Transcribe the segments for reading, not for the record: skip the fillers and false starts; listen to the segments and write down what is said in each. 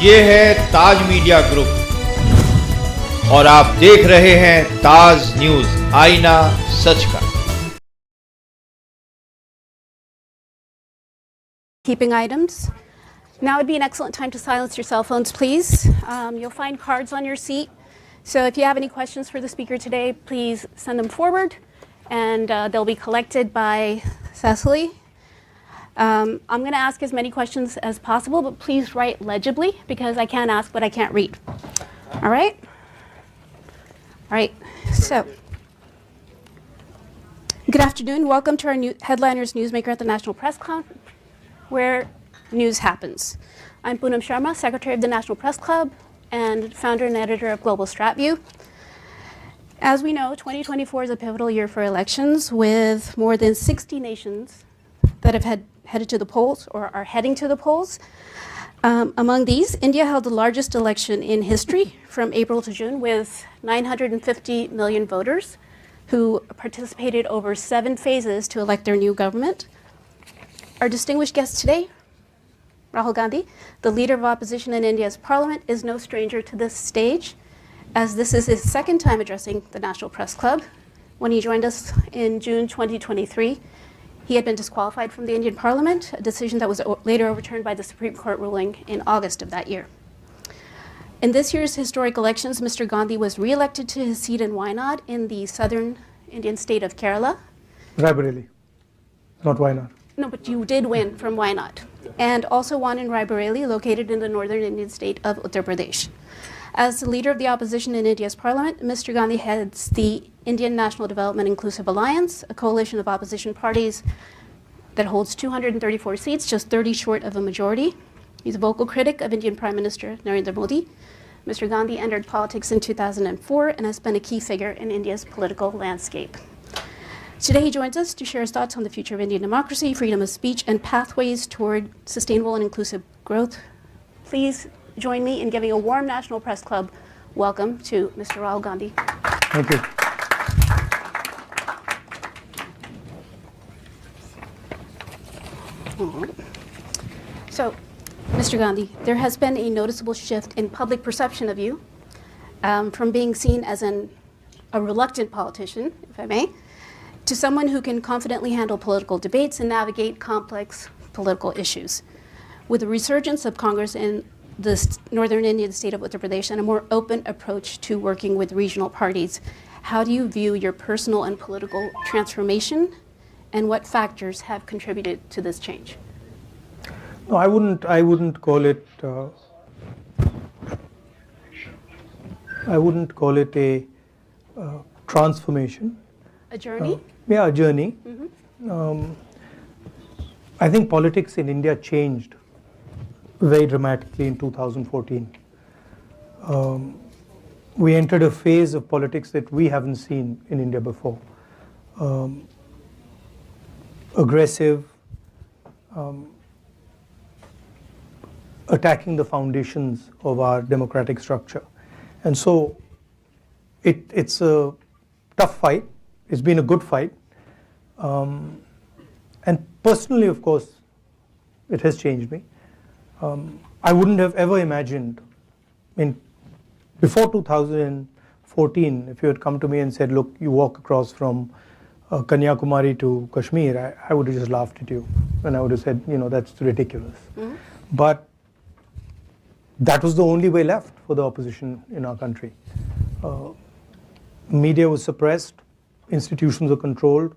ये है ताज media group और आप देख रहे हैं ताज न्यूज, आईना सच का। Keeping items. Now would be an excellent time to silence your cell phones, please. You'll find cards on your seat. So if you have any questions for the speaker today, please send them forward, and they'll be collected by Cecily. I'm going to ask as many questions as possible, but please write legibly because I can't ask what I can't read. All right? All right. So, good afternoon. Welcome to our headliners Newsmaker at the National Press Club, where news happens. I'm Poonam Sharma, Secretary of the National Press Club and founder and editor of Global StratView. As we know, 2024 is a pivotal year for elections, with more than 60 nations that have headed to the polls or are heading to the polls. Among these, India held the largest election in history from April to June, with 950 million voters who participated over 7 phases to elect their new government. Our distinguished guest today, Rahul Gandhi, the leader of opposition in India's parliament, is no stranger to this stage, as this is his second time addressing the National Press Club. When he joined us in June 2023, he had been disqualified from the Indian Parliament, a decision that was later overturned by the Supreme Court ruling in August of that year. In this year's historic elections, Mr. Gandhi was re-elected to his seat in Wayanad in the southern Indian state of Kerala. Raebareli, not Wayanad. No, but you did win from Wayanad, and also won in Raebareli, located in the northern Indian state of Uttar Pradesh. As the leader of the opposition in India's parliament, Mr. Gandhi heads the Indian National Development Inclusive Alliance, a coalition of opposition parties that holds 234 seats, just 30 short of a majority. He's a vocal critic of Indian Prime Minister Narendra Modi. Mr. Gandhi entered politics in 2004 and has been a key figure in India's political landscape. Today he joins us to share his thoughts on the future of Indian democracy, freedom of speech, and pathways toward sustainable and inclusive growth. Please join me in giving a warm National Press Club welcome to Mr. Rahul Gandhi. Thank you. So, Mr. Gandhi, there has been a noticeable shift in public perception of you, from being seen as a reluctant politician, if I may, to someone who can confidently handle political debates and navigate complex political issues. With the resurgence of Congress in the northern Indian state of Uttar Pradesh and a more open approach to working with regional parties, how do you view your personal and political transformation, and what factors have contributed to this change? No, I wouldn't call it. I wouldn't call it a transformation. A journey? Yeah, a journey. Mm-hmm. I think politics in India changed very dramatically in 2014. We entered a phase of politics that we haven't seen in India before. Aggressive, attacking the foundations of our democratic structure. And so it's a tough fight. It's been a good fight. And personally, of course, it has changed me. I wouldn't have ever imagined, before 2014, if you had come to me and said, look, you walk across from Kanyakumari to Kashmir, I would have just laughed at you. And I would have said, that's ridiculous. Mm-hmm. But that was the only way left for the opposition in our country. Media was suppressed, institutions were controlled,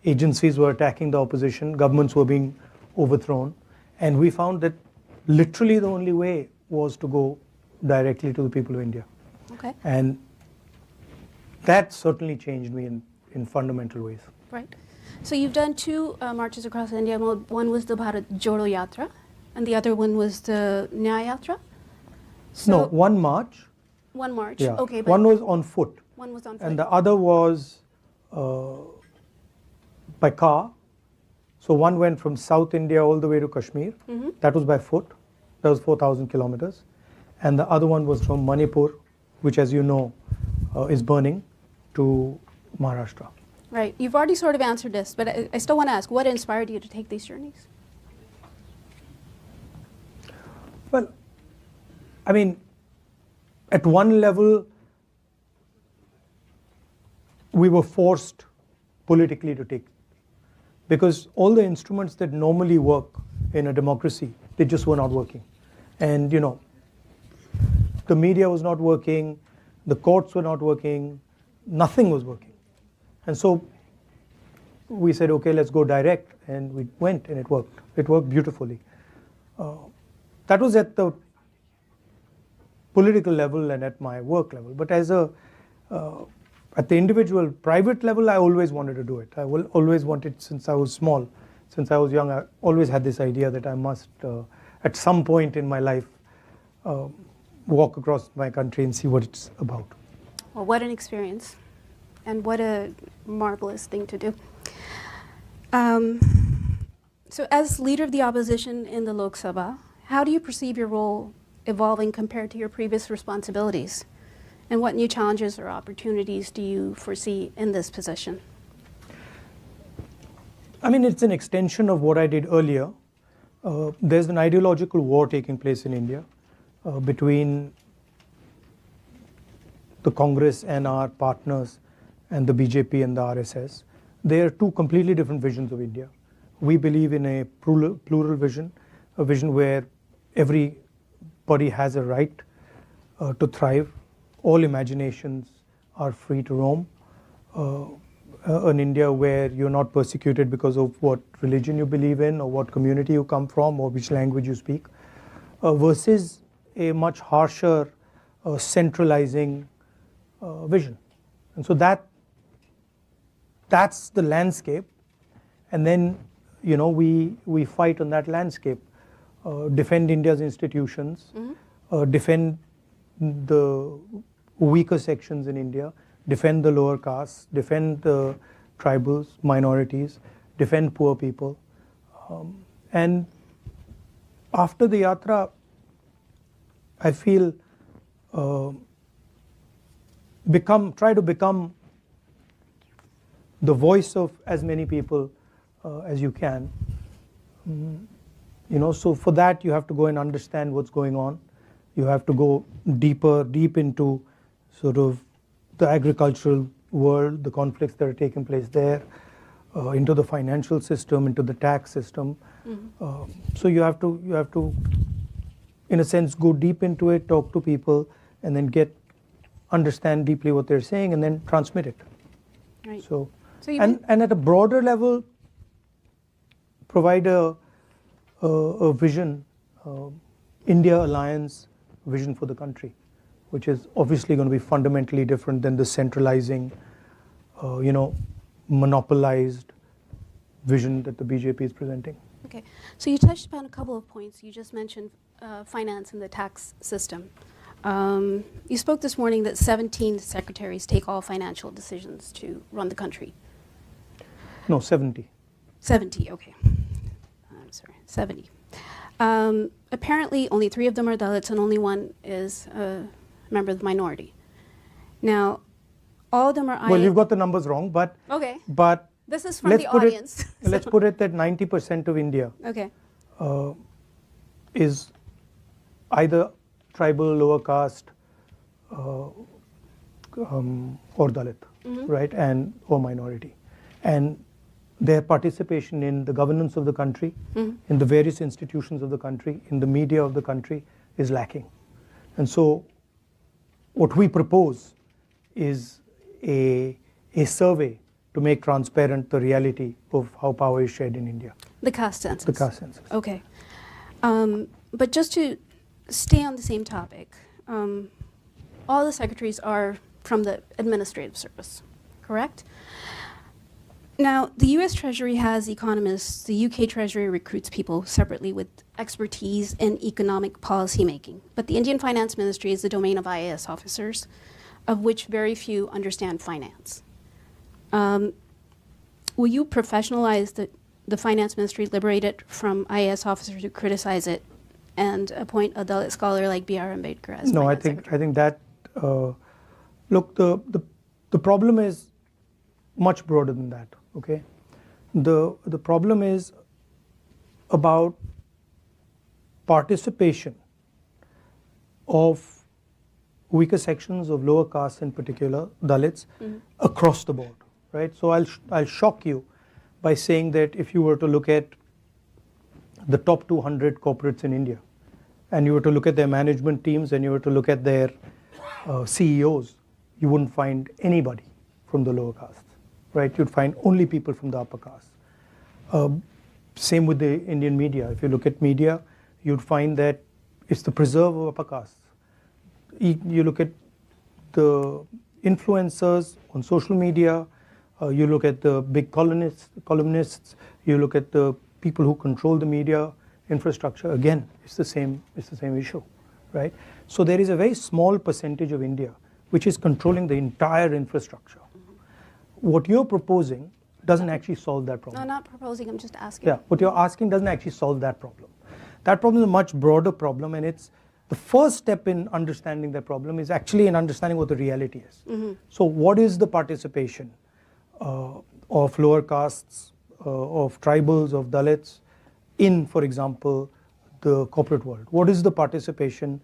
agencies were attacking the opposition, governments were being overthrown, and we found that literally the only way was to go directly to the people of India. Okay. And that certainly changed me in fundamental ways. Right. So you've done 2 marches across India. One was the Bharat Jodo Yatra, and the other one was the Nyaya Yatra? So No, one march. One march, Yeah. okay. But One was on foot. one was on foot. And the other was by car. So one went from South India all the way to Kashmir. Mm-hmm. That was by foot. That was 4,000 kilometers. And the other one was from Manipur, which, as you know, is burning, to Maharashtra. Right. You've already sort of answered this, but I still want to ask, what inspired you to take these journeys? Well, I mean, at one level, we were forced politically to take, because all the instruments that normally work in a democracy, they just were not working. And you know, the media was not working, the courts were not working, nothing was working. And so we said, okay, let's go direct, and we went, and it worked. It worked beautifully. That was at the political level and at my work level. But as a at the individual private level, I always wanted to do it. I always wanted, since I was small, since I was young, I always had this idea that I must, at some point in my life, walk across my country and see what it's about. Well, what an experience, and what a marvelous thing to do. So as leader of the opposition in the Lok Sabha, how do you perceive your role evolving compared to your previous responsibilities? And what new challenges or opportunities do you foresee in this position? I mean, it's an extension of what I did earlier. There's an ideological war taking place in India between the Congress and our partners and the BJP and the RSS. They are two completely different visions of India. We believe in a plural vision, a vision where everybody has a right to thrive. All imaginations are free to roam. An India where you're not persecuted because of what religion you believe in, or what community you come from, or which language you speak, versus a much harsher, centralizing vision. And so that's the landscape. And then, you know, we fight on that landscape, defend India's institutions, defend the weaker sections in India, defend the lower castes, defend the tribals, minorities, defend poor people. And after the yatra, I feel try to become the voice of as many people as you can. You know, so for that you have to go and understand what's going on. You have to go deep into sort of the agricultural world, the conflicts that are taking place there, into the financial system, into the tax system. So you have to, in a sense, go deep into it, talk to people, and then understand deeply what they're saying, and then transmit it. Right. So and at a broader level, provide a vision, India Alliance vision for the country, which is obviously going to be fundamentally different than the centralizing, you know, monopolized vision that the BJP is presenting. Okay, so you touched upon a couple of points. You just mentioned finance and the tax system. You spoke this morning that 17 secretaries take all financial decisions to run the country. No, 70. 70, okay. I'm sorry, 70. Apparently, only 3 of them are Dalits, and only 1 is a member of the minority. Now, all of them are... Well, you've got the numbers wrong, but... Okay. But this is from the audience. Let's put it that 90% of India is either tribal, lower caste, or Dalit, right, or minority. And their participation in the governance of the country, in the various institutions of the country, in the media of the country is lacking. And so what we propose is a survey to make transparent the reality of how power is shared in India. The Caste Census. The Caste Census. Okay. But just to stay on the same topic, all the secretaries are from the administrative service, correct? Now, the US Treasury has economists, the UK Treasury recruits people separately with expertise in economic policy making. But the Indian Finance Ministry is the domain of IAS officers, of which very few understand finance. Will you professionalize the Finance Ministry, liberate it from IAS officers who criticize it, and appoint a Dalit scholar like B.R. Ambedkar as No, I think that, look, the problem is much broader than that, okay? The problem is about participation of weaker sections of lower castes, in particular Dalits, across the board, right? So I'll shock you by saying that if you were to look at the top 200 corporates in India, and you were to look at their management teams, and you were to look at their CEOs, you wouldn't find anybody from the lower castes, right? You'd find only people from the upper castes. Same with the Indian media. If you look at media, you'd find that it's the preserve of upper castes. You look at the influencers on social media, you look at the big columnists, you look at the people who control the media infrastructure. Again, it's the same issue, right? So there is a very small percentage of India which is controlling the entire infrastructure. What you're proposing doesn't actually solve that problem. No, not proposing, I'm just asking. Yeah, what you're asking doesn't actually solve that problem. That problem is a much broader problem, and it's the first step in understanding that problem is actually in understanding what the reality is. So what is the participation of lower castes, of tribals, of Dalits in, for example, the corporate world? What is the participation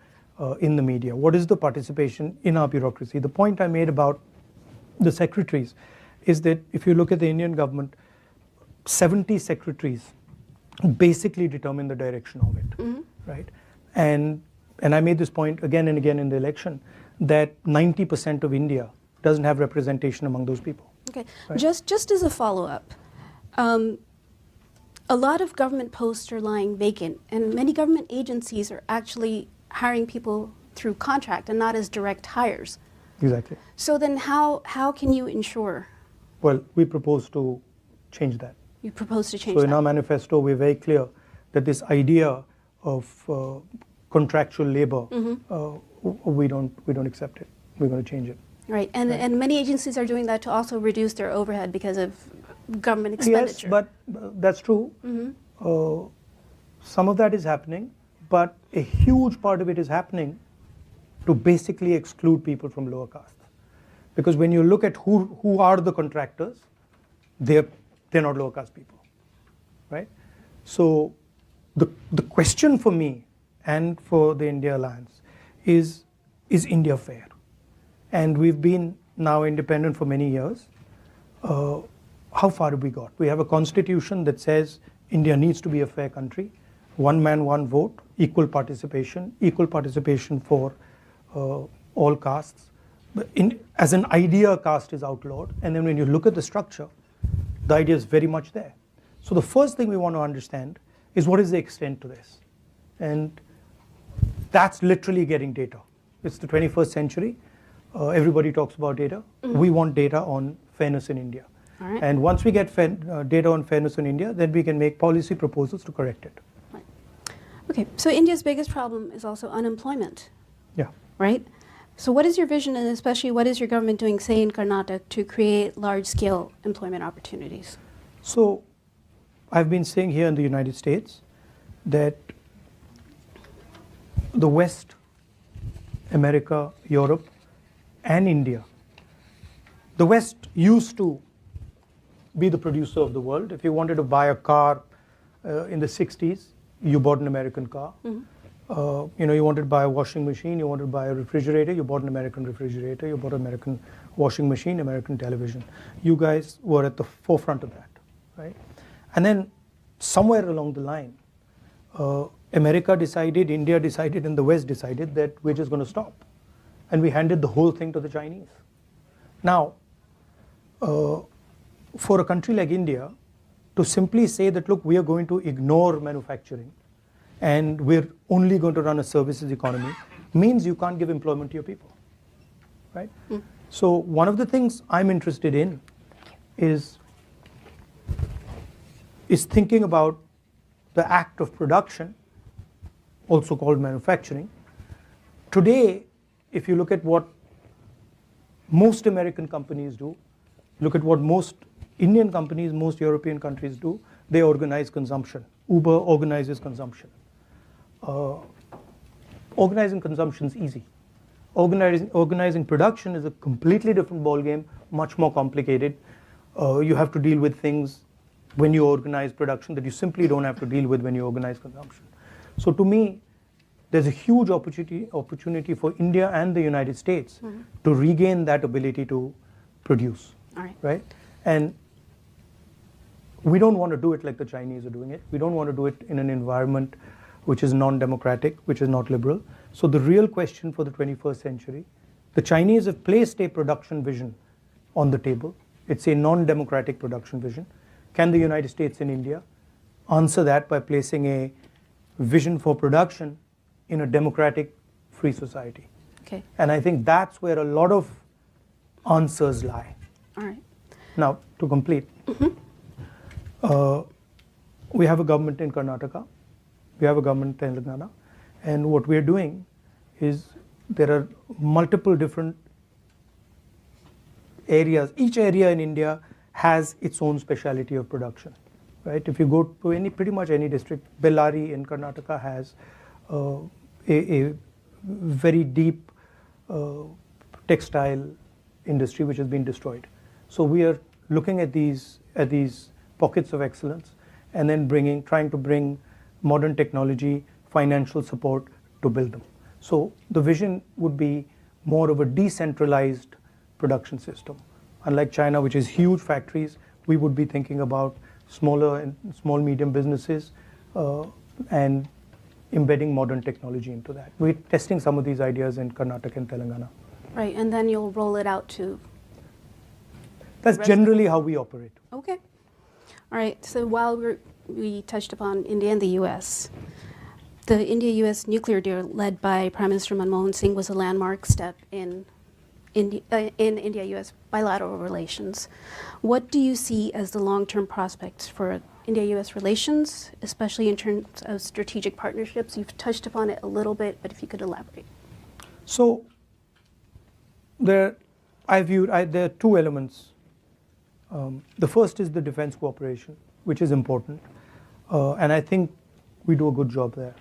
in the media? What is the participation in our bureaucracy? The point I made about the secretaries is that if you look at the Indian government, 70 secretaries basically determine the direction of it, right? And I made this point again and again in the election that 90% of India doesn't have representation among those people. Okay, right? just as a follow-up, a lot of government posts are lying vacant, and many government agencies are actually hiring people through contract and not as direct hires. Exactly. So then how can you ensure? Well, we propose to change that. You propose to change So in that? our manifesto, we're very clear that this idea of contractual labor, we don't accept it. We're going to change it. Right, and many agencies are doing that to also reduce their overhead because of government expenditure. Yes, but that's true. Some of that is happening, but a huge part of it is happening to basically exclude people from lower castes. Because when you look at who are the contractors, they're not lower caste people, right? So the question for me and for the India Alliance is India fair? And we've been now independent for many years. How far have we got? We have a constitution that says India needs to be a fair country. One man, one vote, equal participation for all castes. But as an idea, caste is outlawed. And then when you look at the structure, the idea is very much there. So the first thing we want to understand is what is the extent to this? And that's literally getting data. It's the 21st century. Everybody talks about data. We want data on fairness in India. All right. And once we get data on fairness in India, then we can make policy proposals to correct it. Right. Okay, so India's biggest problem is also unemployment, Yeah. right? So what is your vision, and especially what is your government doing, say in Karnataka, to create large-scale employment opportunities? So I've been saying here in the United States that the West, America, Europe, and India, the West used to be the producer of the world. If you wanted to buy a car in the 60s, you bought an American car. You wanted to buy a washing machine, you wanted to buy a refrigerator, you bought an American refrigerator, you bought an American washing machine, American television. You guys were at the forefront of that, right? And then somewhere along the line, America decided, India decided, and the West decided that we're just going to stop. And we handed the whole thing to the Chinese. Now, for a country like India, to simply say that, look, we are going to ignore manufacturing and we're only going to run a services economy means you can't give employment to your people, right? So one of the things I'm interested in is thinking about the act of production, also called manufacturing. Today, if you look at what most American companies do, look at what most Indian companies, most European countries do, they organize consumption. Uber organizes consumption. Organizing consumption is easy. Organizing production is a completely different ballgame, much more complicated. You have to deal with things when you organize production that you simply don't have to deal with when you organize consumption. So to me, there's a huge opportunity for India and the United States to regain that ability to produce. All right. Right? And we don't want to do it like the Chinese are doing it. We don't want to do it in an environment which is non-democratic, which is not liberal. So the real question for the 21st century, the Chinese have placed a production vision on the table. It's a non-democratic production vision. Can the United States and India answer that by placing a vision for production in a democratic, free society? Okay. And I think that's where a lot of answers lie. All right. Now, to complete, we have a government in Karnataka, we have a government in Telangana, and what we are doing is there are multiple different areas. Each area in India has its own speciality of production, right? If you go to pretty much any district, Bellary in Karnataka has a very deep textile industry which has been destroyed. So we are looking at these pockets of excellence and then trying to bring modern technology, financial support to build them. So the vision would be more of a decentralized production system. Unlike China, which is huge factories, we would be thinking about smaller and small medium businesses and embedding modern technology into that. We're testing some of these ideas in Karnataka and Telangana. Right, and then you'll roll it out to... That's generally how we operate. Okay. All right, so while we touched upon India and the U.S., the India-U.S. nuclear deal led by Prime Minister Manmohan Singh was a landmark step in India-U.S. bilateral relations. What do you see as the long-term prospects for India-U.S. relations, especially in terms of strategic partnerships? You've touched upon it a little bit, but if you could elaborate. So there are two elements. The first is the defense cooperation, which is important, and I think we do a good job there.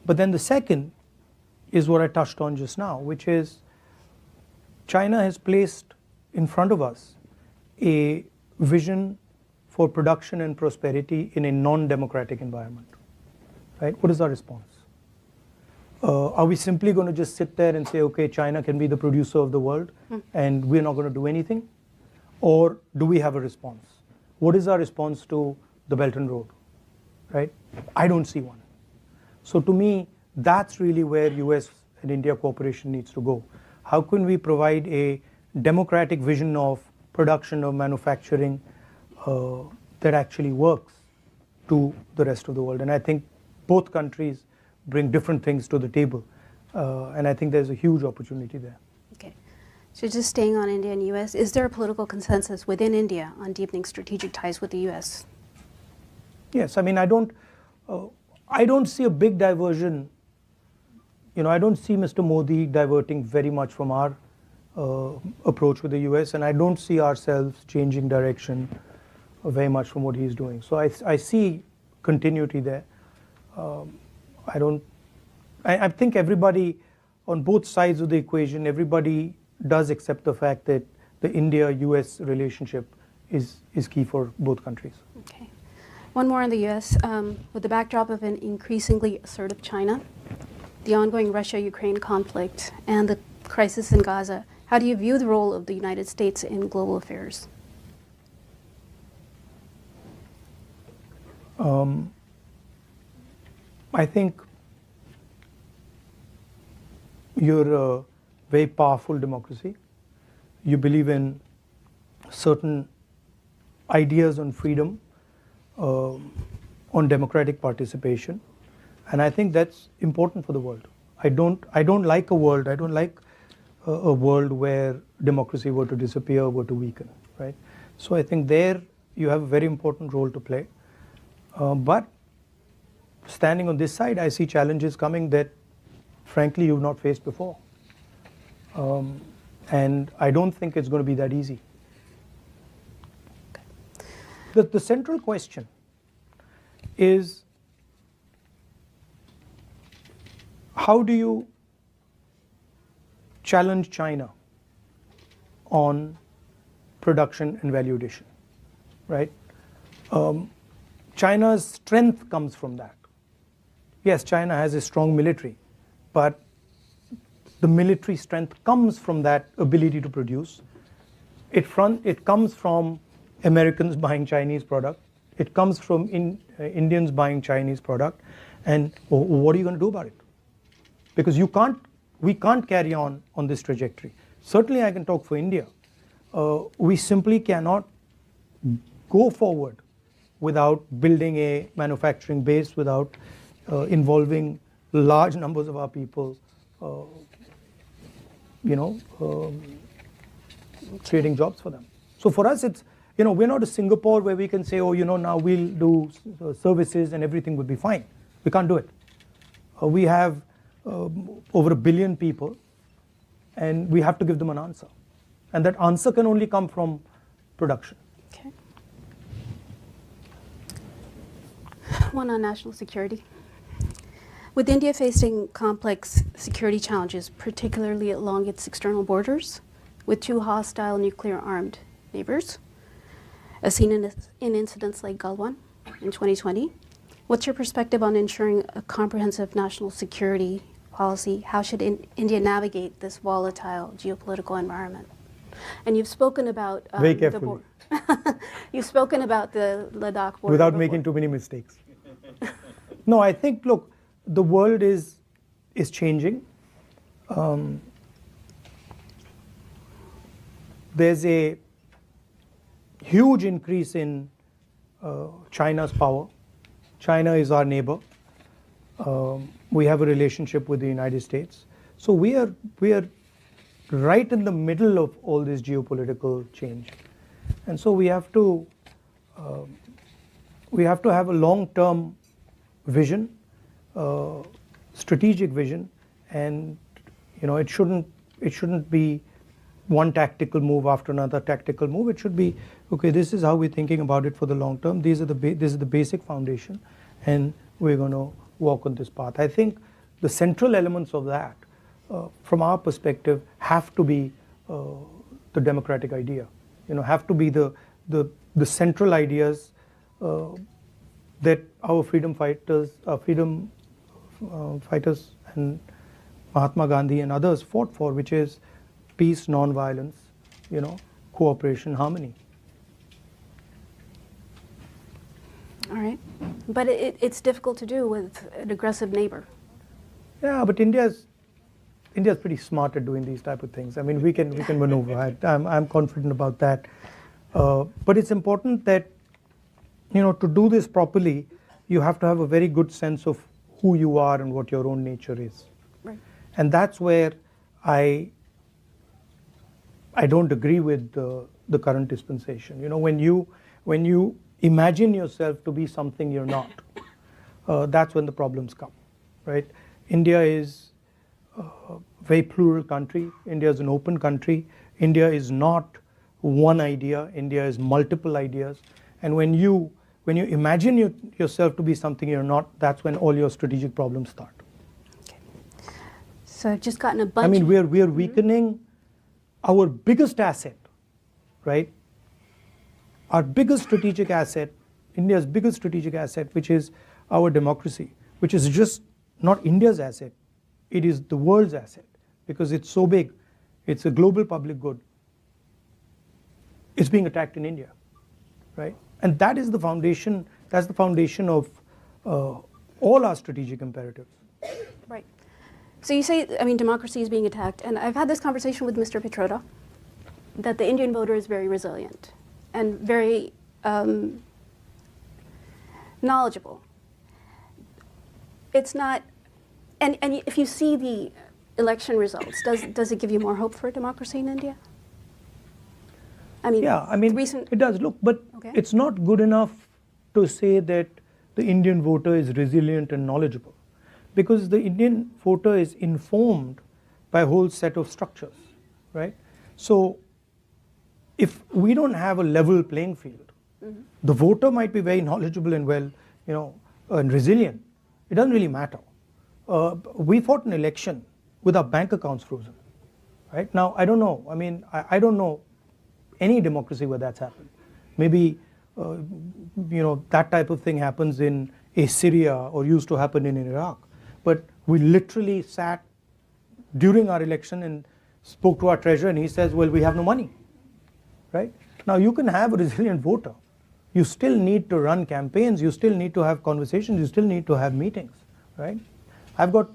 But then the second is what I touched on just now, which is China has placed in front of us a vision for production and prosperity in a non-democratic environment. Right? What is our response? Are we simply going to just sit there and say, okay, China can be the producer of the world and we're not going to do anything? Or do we have a response? What is our response to the Belt and Road? Right? I don't see one. So to me, that's really where US and India cooperation needs to go. How can we provide a democratic vision of production, of manufacturing that actually works to the rest of the world? And I think both countries bring different things to the table. And I think there's a huge opportunity there. Okay. So just staying on India and U.S., is there a political consensus within India on deepening strategic ties with the U.S.? Yes, I mean, I don't see a big diversion. You know, I don't see Mr. Modi diverting very much from our approach with the U.S., and I don't see ourselves changing direction very much from what he's doing. So I see continuity there. I think everybody on both sides of the equation, everybody does accept the fact that the India-US relationship is key for both countries. Okay. One more on the U.S. With the backdrop of an increasingly assertive China, the ongoing Russia-Ukraine conflict, and the crisis in Gaza, how do you view the role of the United States in global affairs? I think you're a very powerful democracy. You believe in certain ideas on freedom, on democratic participation, and I think that's important for the world. I don't like a world where democracy were to disappear, were to weaken, right? So I think there you have a very important role to play. But standing on this side, I see challenges coming that, frankly, you've not faced before. And I don't think it's going to be that easy. The central question is, how do you challenge China on production and value addition, right? China's strength comes from that. Yes, China has a strong military, but the military strength comes from that ability to produce. It comes from Americans buying Chinese product. It comes from Indians buying Chinese product. And what are you going to do about it? Because we can't carry on this trajectory. Certainly I can talk for India. We simply cannot go forward without building a manufacturing base, without involving large numbers of our people, creating jobs for them. So for us, it's, we're not a Singapore where we can say, oh, now we'll do services and everything will be fine. We can't do it. We have over 1 billion people, and we have to give them an answer. And that answer can only come from production. Okay. One on national security. With India facing complex security challenges, particularly along its external borders, with 2 hostile nuclear-armed neighbors, as seen in incidents like Galwan in 2020, what's your perspective on ensuring a comprehensive national security policy? How should India navigate this volatile geopolitical environment? And you've spoken about very carefully. You've spoken about the Ladakh border without before. making too many mistakes. No, I think, look, the world is changing. There's a huge increase in China's power. China is our neighbor. We have a relationship with the United States. So we are right in the middle of all this geopolitical change. And so we have to have a long-term vision, strategic vision, and it shouldn't be one tactical move after another tactical move. It should be, okay, this is how we're thinking about it for the long term. This is the basic foundation, and we're going to walk on this path. I think the central elements of that, from our perspective, have to be the democratic idea. Have to be the central ideas that our freedom fighters, and Mahatma Gandhi and others fought for, which is peace, non-violence, cooperation, harmony. All right, but it's difficult to do with an aggressive neighbor. Yeah, but India's pretty smart at doing these type of things. I mean, we can maneuver. I'm confident about that. But it's important that to do this properly, you have to have a very good sense of who you are and what your own nature is. Right. And that's where I don't agree with the current dispensation. When you imagine yourself to be something you're not, that's when the problems come, right? India is a very plural country. India is an open country. India is not one idea. India is multiple ideas. And when you imagine yourself to be something you're not, that's when all your strategic problems start. Okay. So I've just gotten a bunch. I mean, we are weakening our biggest asset, right? Our biggest strategic asset, India's biggest strategic asset, which is our democracy, which is just not India's asset, it is the world's asset, because it's so big, it's a global public good. It's being attacked in India, right? And that is the foundation, that's the foundation of all our strategic imperatives. Right. So you say, democracy is being attacked, and I've had this conversation with Mr. Pitroda, that the Indian voter is very resilient and very knowledgeable. It's not, and if you see the election results, does it give you more hope for democracy in India? Yeah, it does. Look, but Okay. It's not good enough to say that the Indian voter is resilient and knowledgeable, because the Indian voter is informed by a whole set of structures, right? So if we don't have a level playing field, the voter might be very knowledgeable and and resilient. It doesn't really matter. We fought an election with our bank accounts frozen, right? Now, I don't know. I don't know any democracy where that's happened. Maybe, that type of thing happens in Syria or used to happen in Iraq. but we literally sat during our election and spoke to our treasurer, and he says, well, we have no money, right? Now, you can have a resilient voter. You still need to run campaigns, you still need to have conversations, you still need to have meetings, right? I've got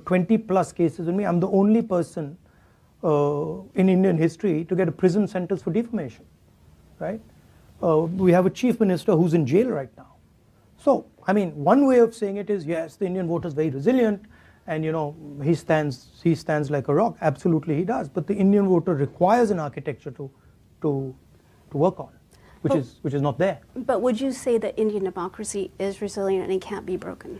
20 plus cases with me. I'm the only person in Indian history to get a prison sentence for defamation, right? We have a chief minister who's in jail right now. So, I mean, one way of saying it is, yes, the Indian voter is very resilient, and you know, he stands like a rock. Absolutely, he does. But the Indian voter requires an architecture to work on, which is not there. But would you say that Indian democracy is resilient and it can't be broken?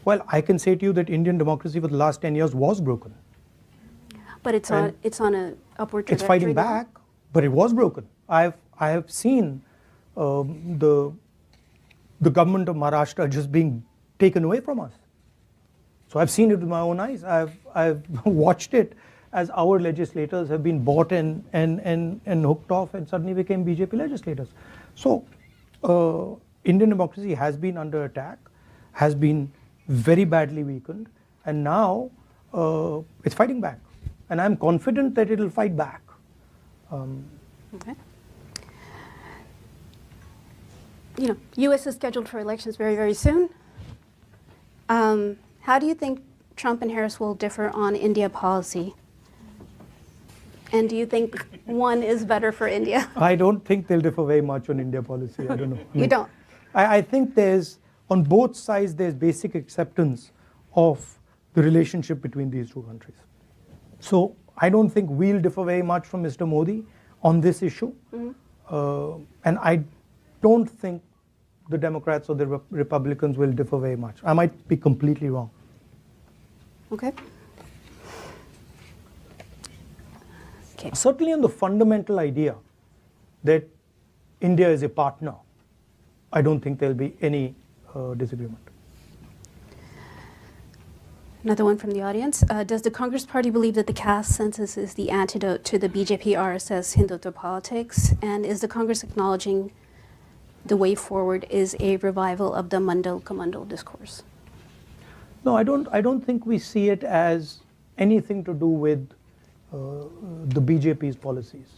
Well, I can say to you that Indian democracy for the last 10 years was broken. But it's on an upward trajectory. It's fighting back, but it was broken. I have seen the government of Maharashtra just being taken away from us. So I've seen it with my own eyes. I've watched it as our legislators have been bought and hooked off and suddenly became BJP legislators. So Indian democracy has been under attack, has been very badly weakened, and now it's fighting back. And I'm confident that it will fight back. Okay. You know, U.S. is scheduled for elections very, very soon. How do you think Trump and Harris will differ on India policy? And do you think one is better for India? I don't think they'll differ very much on India policy. I don't know. You don't? I think there's, on both sides, there's basic acceptance of the relationship between these two countries. So I don't think we'll differ very much from Mr. Modi on this issue. Mm-hmm. And I don't think the Democrats or the Republicans will differ very much. I might be completely wrong. Okay. Okay. Certainly on the fundamental idea that India is a partner, I don't think there'll be any disagreement. Another one from the audience. Does the Congress Party believe that the caste census is the antidote to the BJP RSS Hindutva politics? And is the Congress acknowledging the way forward is a revival of the Mandal Kamandal discourse? No, I don't think we see it as anything to do with the BJP's policies.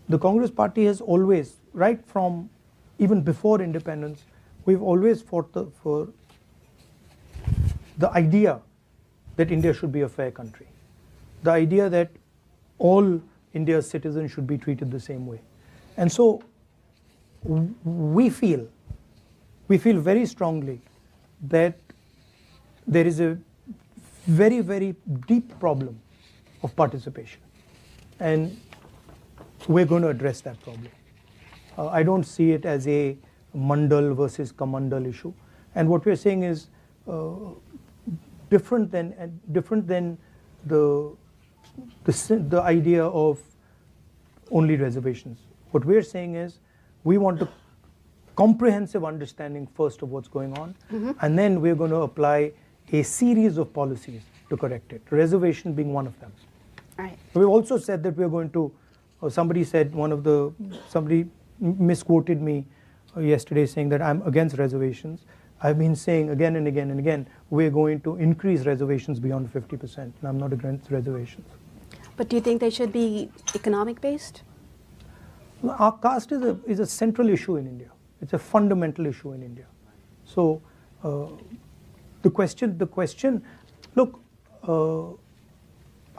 The Congress Party has always, right from even before independence, we've always fought for the idea that India should be a fair country. The idea that all India's citizens should be treated the same way. And so we feel very strongly that there is a very, very deep problem of participation. And we're going to address that problem. I don't see it as a Mandal versus Kamandal issue. And what we're saying is different than the idea of only reservations. What we're saying is we want a comprehensive understanding first of what's going on, and then we're going to apply a series of policies to correct it, reservation being one of them. Right. We've also said that we're going to, somebody misquoted me yesterday saying that I'm against reservations. I've been saying again and again and again, we're going to increase reservations beyond 50%, and I'm not against reservations. But do you think they should be economic based? Our caste is a central issue in India. It's a fundamental issue in India. So the question, look,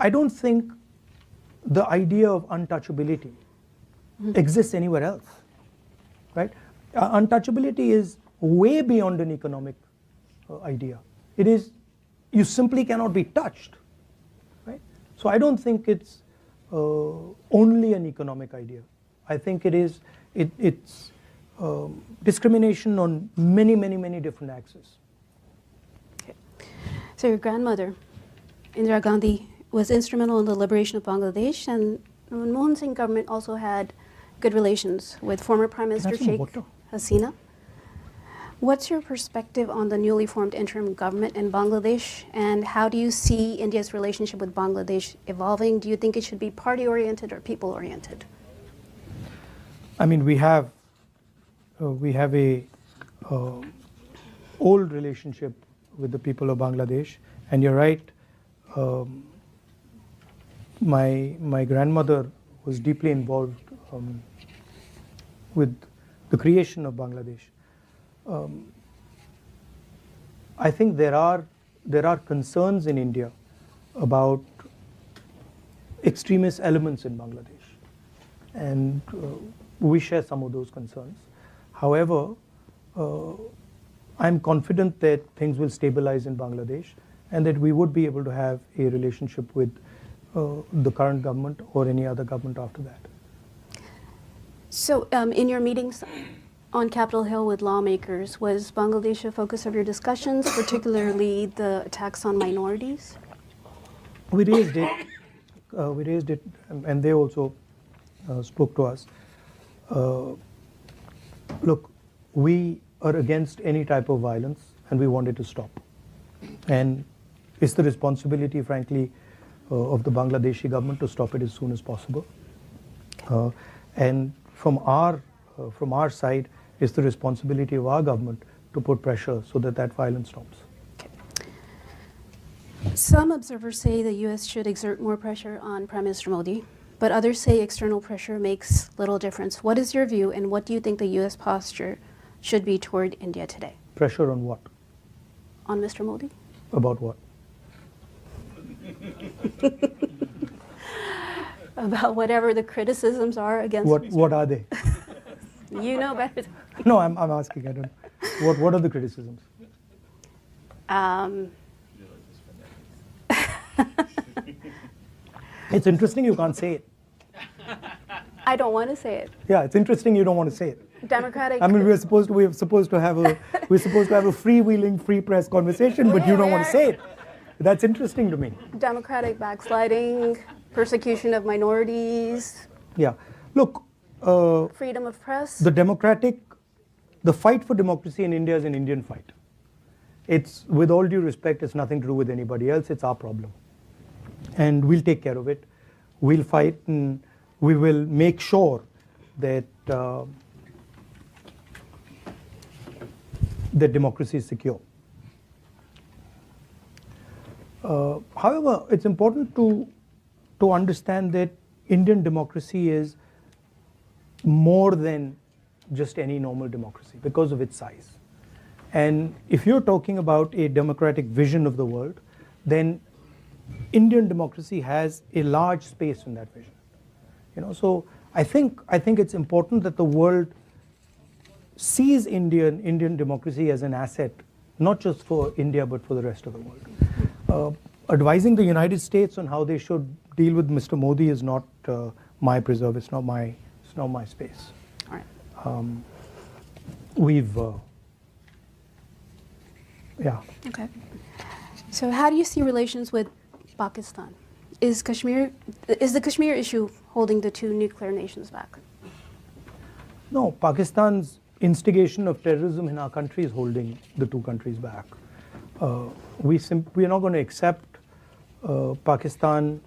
I don't think the idea of untouchability exists anywhere else, right? Untouchability is way beyond an economic idea. It is, you simply cannot be touched, right? So I don't think it's only an economic idea. I think it's discrimination on many, many, many different axes. Okay. So your grandmother, Indira Gandhi, was instrumental in the liberation of Bangladesh, and Manmohan Singh government also had good relations with former Prime Minister Sheikh Hasina. What's your perspective on the newly formed interim government in Bangladesh, and how do you see India's relationship with Bangladesh evolving? Do you think it should be party-oriented or people-oriented? I mean, we have a old relationship with the people of Bangladesh. And you're right, my grandmother was deeply involved with the creation of Bangladesh. I think there are concerns in India about extremist elements in Bangladesh, and we share some of those concerns. However, I'm confident that things will stabilize in Bangladesh and that we would be able to have a relationship with the current government or any other government after that. So in your meetings on Capitol Hill with lawmakers, was Bangladesh a focus of your discussions, particularly the attacks on minorities? We raised it, and they also spoke to us. Look, we are against any type of violence, and we want it to stop. And it's the responsibility, frankly, of the Bangladeshi government to stop it as soon as possible. And from our side, it's the responsibility of our government to put pressure so that that violence stops. Some observers say the U.S. should exert more pressure on Prime Minister Modi, but others say external pressure makes little difference. What is your view, and what do you think the U.S. posture should be toward India today? Pressure on what? On Mr. Modi? About what? About whatever the criticisms are against Mr. What are they? You know better. No, I'm asking. I don't. What are the criticisms? It's interesting you can't say it. I don't want to say it. Yeah, it's interesting you don't want to say it. Democratic. I mean, we're supposed to have a freewheeling, free press conversation, but you don't want to say it. That's interesting to me. Democratic backsliding, persecution of minorities. Yeah, look. Freedom of press. The fight for democracy in India is an Indian fight. It's, with all due respect, it's nothing to do with anybody else. It's our problem, and we'll take care of it. We'll fight, and we will make sure that that democracy is secure. However, it's important to understand that Indian democracy is more than just any normal democracy because of its size. And if you're talking about a democratic vision of the world, then Indian democracy has a large space in that vision. So I think it's important that the world sees Indian democracy as an asset, not just for India but for the rest of the world. Advising the United States on how they should deal with Mr. Modi is not my preserve. It's not my space. All right. Yeah. Okay. So how do you see relations with Pakistan? Is the Kashmir issue holding the two nuclear nations back? No, Pakistan's instigation of terrorism in our country is holding the two countries back. We are not going to accept Pakistan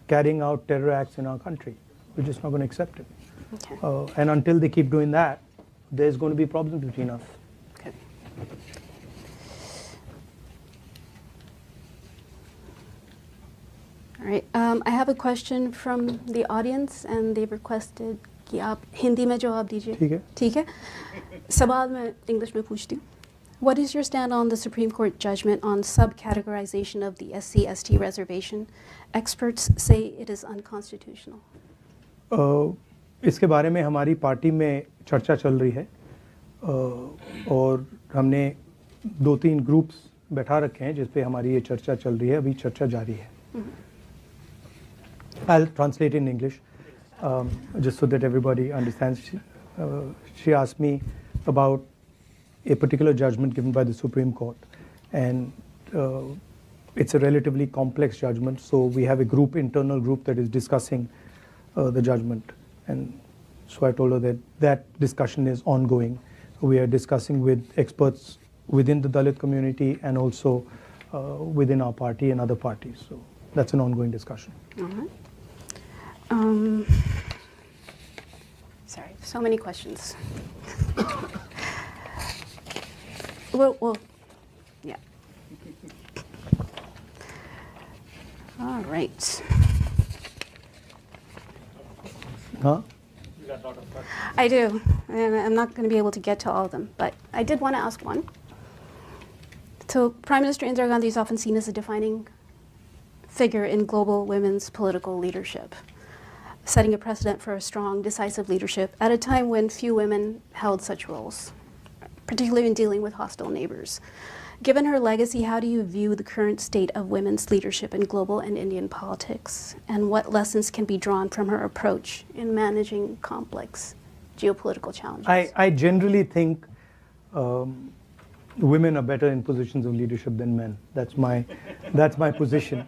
carrying out terror acts in our country. We're just not going to accept it. Okay. And until they keep doing that, there's going to be problems between us. Okay. All right. I have a question from the audience, and they've requested कि आप हिंदी में जवाब दीजिए. ठीक है. ठीक है. सवाल मैं इंग्लिश में पूछती हूँ. What is your stand on the Supreme Court judgment on subcategorization of the SC/ST reservation? Experts say it is unconstitutional. इसके बारे में हमारी पार्टी में चर्चा चल रही है और हमने 2-3 ग्रुप्स बैठा रखे हैं जिस पे हमारी ये चर्चा चल रही है. अभी चर्चा जारी है. I'll translate in English just so that everybody understands. She asked me about a particular judgment given by the Supreme Court, and it's a relatively complex judgment, so we have a internal group that is discussing the judgment, and so I told her that discussion is ongoing. We are discussing with experts within the Dalit community and also within our party and other parties, so that's an ongoing discussion. All right. Sorry, so many questions. Well, yeah. All right. Huh? I do, and I'm not going to be able to get to all of them, but I did want to ask one. So Prime Minister Indira Gandhi is often seen as a defining figure in global women's political leadership, setting a precedent for a strong, decisive leadership at a time when few women held such roles, particularly in dealing with hostile neighbors. Given her legacy, how do you view the current state of women's leadership in global and Indian politics? And what lessons can be drawn from her approach in managing complex geopolitical challenges? I generally think women are better in positions of leadership than men. That's my position.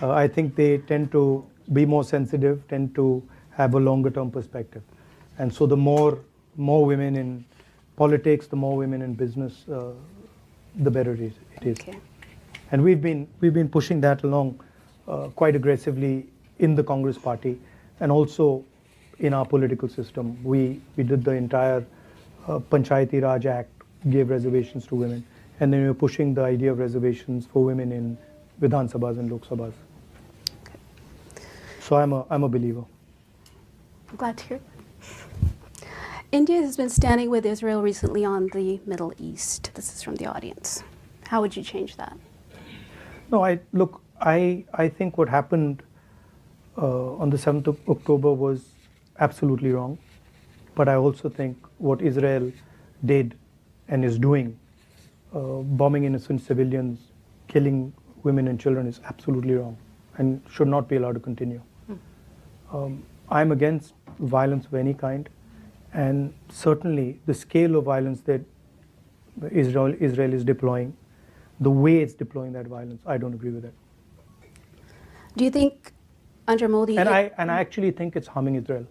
I think they tend to be more sensitive, tend to have a longer term perspective. And so the more women in politics, the more women in business, the better it is. Okay. And we've been pushing that along quite aggressively in the Congress party and also in our political system. We did the entire Panchayati Raj Act, gave reservations to women, and then we were pushing the idea of reservations for women in Vidhan Sabhas and Lok Sabhas. Okay. So I'm a believer. I'm glad to hear. India has been standing with Israel recently on the Middle East. This is from the audience. How would you change that? No, I think what happened on the 7th of October was absolutely wrong. But I also think what Israel did and is doing, bombing innocent civilians, killing women and children, is absolutely wrong and should not be allowed to continue. I'm against violence of any kind. And certainly the scale of violence that Israel is deploying, the way it's deploying that violence, I don't agree with it. Do you think under Modi... And I actually think it's harming Israel.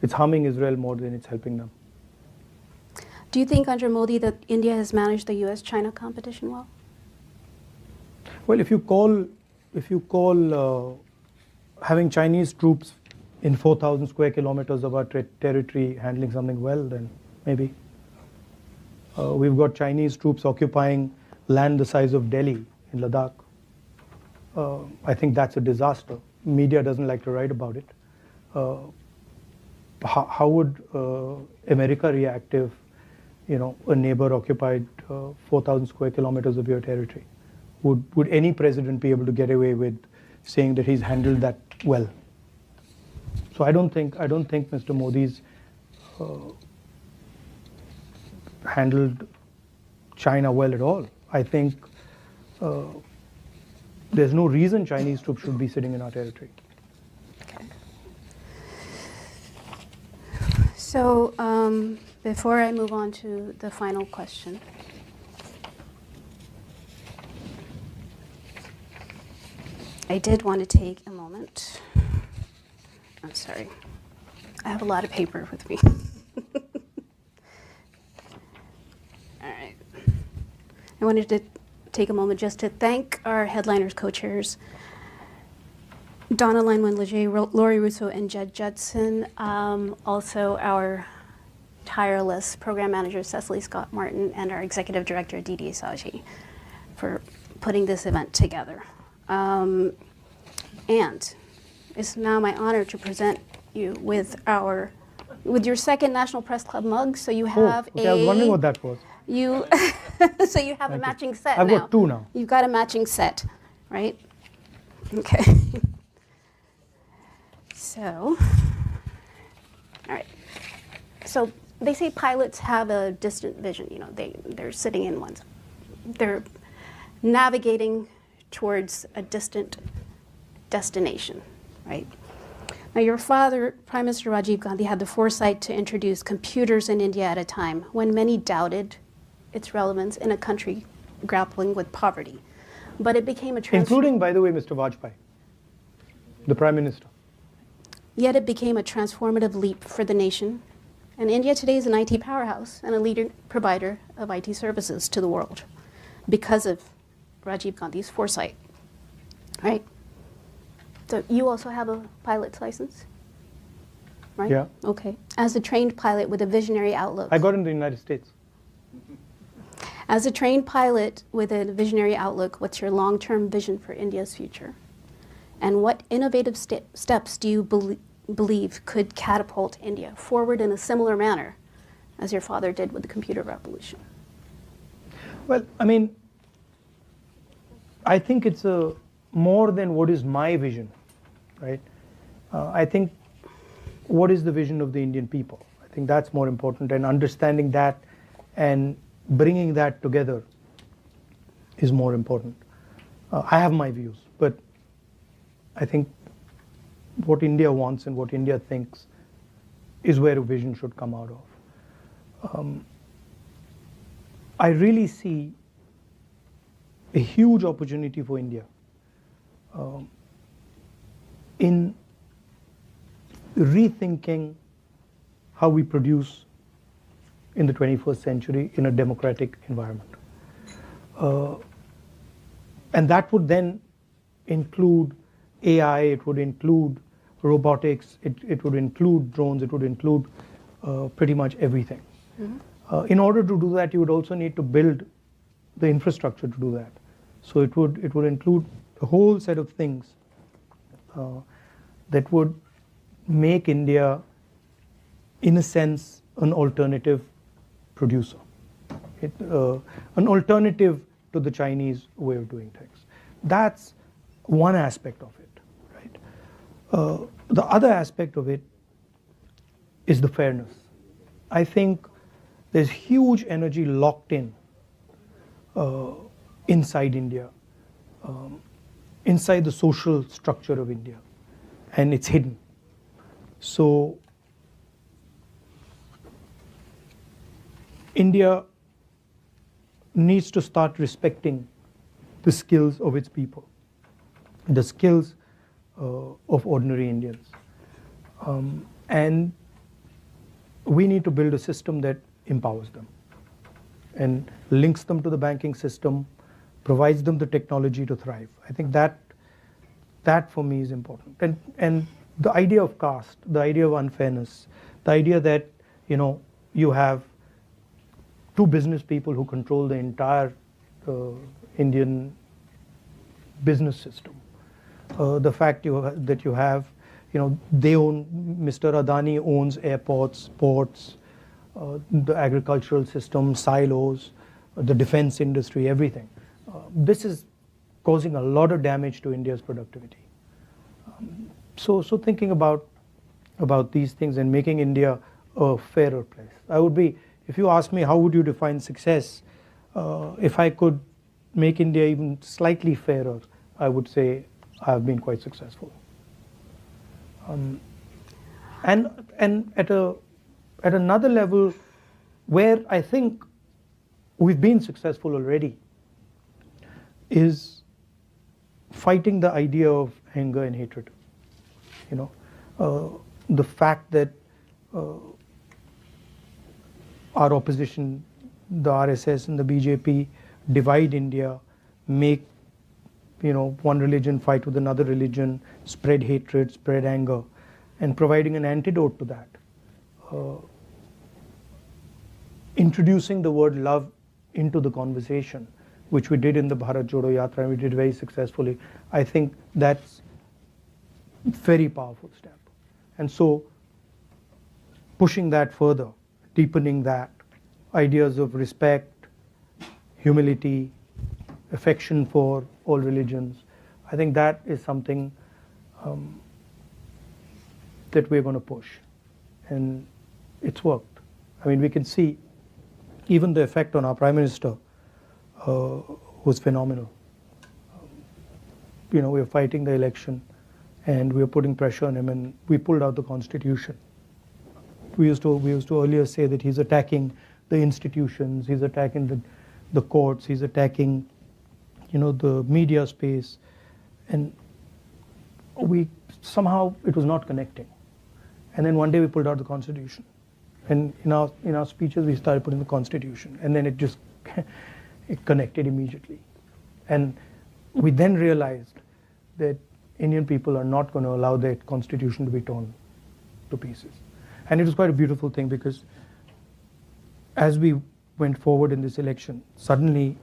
It's harming Israel more than it's helping them. Do you think under Modi that India has managed the US-China competition well? Well, if you call having Chinese troops in 4,000 square kilometers of our territory handling something well, then maybe. We've got Chinese troops occupying land the size of Delhi in Ladakh. I think that's a disaster. Media doesn't like to write about it. How would America react if, a neighbor occupied 4,000 square kilometers of your territory? Would any president be able to get away with saying that he's handled that well? So I don't think Mr. Modi's handled China well at all. I think there's no reason Chinese troops should be sitting in our territory. Okay. So before I move on to the final question, I did want to take a moment. I'm sorry. I have a lot of paper with me. All right. I wanted to take a moment just to thank our headliners, co-chairs, Donna Lanwin-Leger, Lori Russo, and Jed Judson. Also our tireless program manager, Cecily Scott Martin, and our executive director, Didi Saji, for putting this event together. And it's now my honor to present you with your second National Press Club mug. So you have I was wondering what that was. So you have a matching set I've now. got two now. You've got a matching set, right? Okay. So, all right. So they say pilots have a distant vision. They're sitting in ones. They're navigating towards a distant destination, right? Now, your father, Prime Minister Rajiv Gandhi, had the foresight to introduce computers in India at a time when many doubted its relevance in a country grappling with poverty. But it became a including, by the way, Mr. Vajpayee, the Prime Minister. Yet it became a transformative leap for the nation. And India today is an IT powerhouse and a leading provider of IT services to the world because of Rajiv Gandhi's foresight, right? So you also have a pilot's license, right? Yeah. Okay. As a trained pilot with a visionary outlook. I got in the United States. As a trained pilot with a visionary outlook, what's your long-term vision for India's future? And what innovative steps do you believe could catapult India forward in a similar manner as your father did with the computer revolution? Well, I mean, I think it's more than what is my vision, right? I think what is the vision of the Indian people? I think that's more important, and understanding that and bringing that together is more important. I have my views, but I think what India wants and what India thinks is where a vision should come out of. I really see a huge opportunity for India in rethinking how we produce in the 21st century in a democratic environment. And that would then include AI, it would include robotics, it would include drones, it would include pretty much everything. Mm-hmm. In order to do that, you would also need to build the infrastructure to do that. So it would include a whole set of things that would make India, in a sense, an alternative producer, an alternative to the Chinese way of doing things. That's one aspect of it, right? The other aspect of it is the fairness. I think there's huge energy locked in inside India, inside the social structure of India, and it's hidden. So India needs to start respecting the skills of its people, the skills of ordinary Indians. And we need to build a system that empowers them and links them to the banking system, provides them the technology to thrive. I think that for me is important. And the idea of caste, the idea of unfairness, the idea that you have two business people who control the entire Indian business system. The fact that you have, they own, Mr. Adani owns airports, ports, the agricultural system, silos, the defense industry, everything. This is causing a lot of damage to India's productivity. So thinking about these things and making India a fairer place. If you ask me how would you define success, if I could make India even slightly fairer, I would say I have been quite successful. And at another level, where I think we've been successful already, is fighting the idea of anger and hatred. The fact that our opposition, the RSS and the BJP, divide India, make one religion fight with another religion, spread hatred, spread anger, and providing an antidote to that. Introducing the word love into the conversation, which we did in the Bharat Jodo Yatra, and we did very successfully. I think that's a very powerful step. And so pushing that further, deepening that, ideas of respect, humility, affection for all religions, I think that is something that we're going to push. And it's worked. I mean, we can see even the effect on our Prime Minister was phenomenal. We were fighting the election and we were putting pressure on him, and we pulled out the Constitution. We used to earlier say that he's attacking the institutions, he's attacking the courts, he's attacking the media space, and somehow it was not connecting. And then one day we pulled out the Constitution, and in our speeches we started putting the Constitution, and then it just it connected immediately. And we then realized that Indian people are not going to allow their Constitution to be torn to pieces. And it was quite a beautiful thing, because as we went forward in this election, suddenly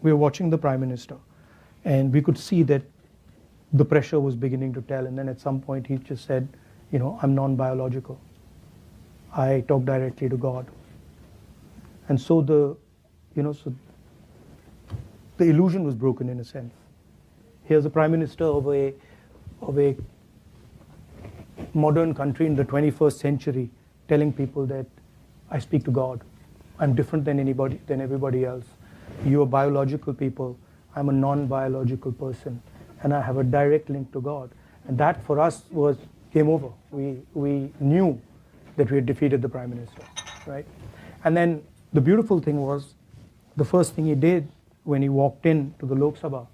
we were watching the Prime Minister and we could see that the pressure was beginning to tell, and then at some point he just said, I'm non-biological. I talk directly to God. And so the illusion was broken in a sense. Here's a Prime Minister of a modern country in the 21st century telling people that I speak to God. I'm different than everybody else. You are biological people. I'm a non-biological person. And I have a direct link to God. And that for us was game over. We knew that we had defeated the Prime Minister, right? And then the beautiful thing was, the first thing he did when he walked in to the Lok Sabha,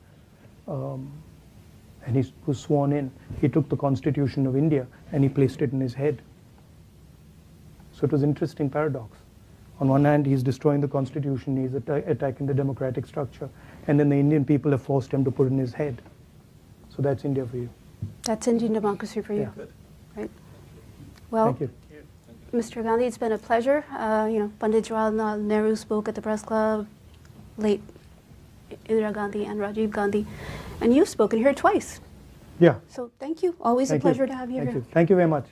and he was sworn in, he took the Constitution of India and he placed it in his head. So it was an interesting paradox. On one hand, he's destroying the Constitution, he's attacking the democratic structure, and then the Indian people have forced him to put it in his head. So that's India for you. That's Indian democracy for you. Yeah. Right. Well, Thank you. Mr. Gandhi, it's been a pleasure. Pandit Jawaharlal Nehru spoke at the press club, late Indira Gandhi and Rajiv Gandhi, and you've spoken here twice. Yeah. So thank you. Always a Thank you. pleasure to have you Thank here. you. Thank you very much.